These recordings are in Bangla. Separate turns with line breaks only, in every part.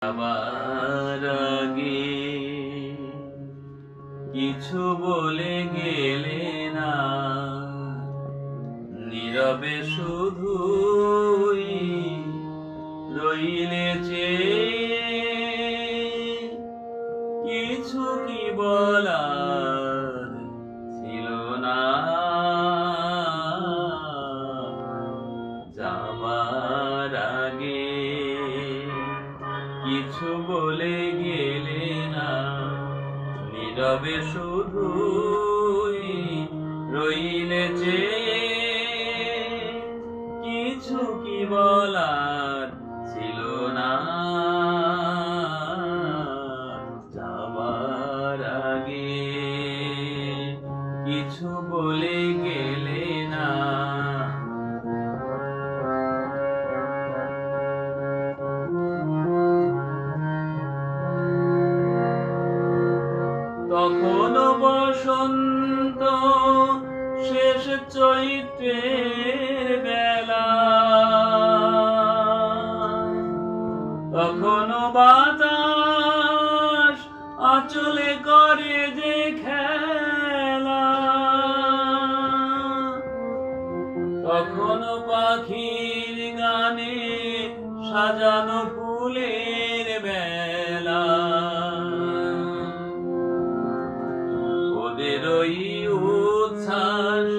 যাবার আগে কিছু বলে গেলে না, নীরবে শুধুই রইলে চেয়ে। কিছু কি বলার ছিল না, যাবার আগে কিছু বলে গেলে না, নীরবে শুধুই রইলে চেয়ে। কিছু কি বলার ছিল না, যাবার আগে কিছু বলে গেলে না। তখনও বসন্ত শেষ চৈত্রের বেলা, তখনও বাতাস আঁচলে করে যে খেলা, তখনও পাখির গানে সাজানো ফুলের বেলা। ওদের ওই উচ্ছ্বাস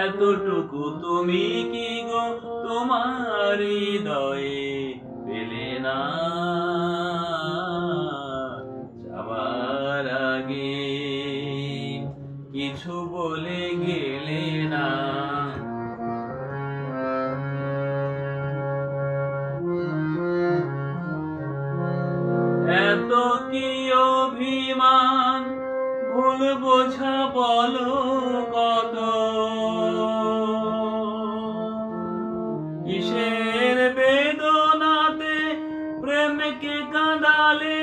এতটুকু তুমি কি গো তোমার হৃদয়ে পেলে না, যাবার আগে কিছু বলে গেলে না। এত কি অভিমান ভুল বোঝা বলো কত, কিসের বেদনাতে প্রেমকে কাঁদালে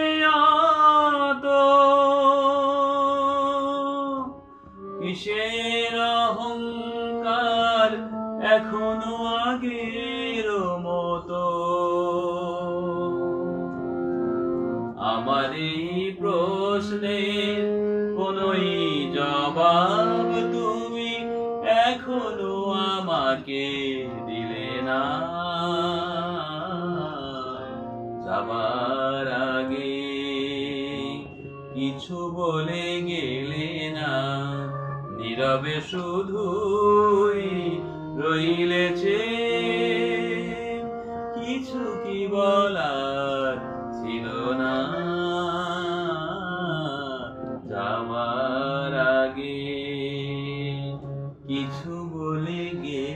অত, কিসের অহংকার এখনো আগের মতো। আমার এই প্রশ্নের কোনই জবাব তুমি এখনো আমাকে দিলে না, যাবার আগে কিছু বলে গেলে না, নীরবে শুধুই রইলে চেয়ে। কিছু কি বলার ছিল না, যাওয়ার আগে কিছু বলে গে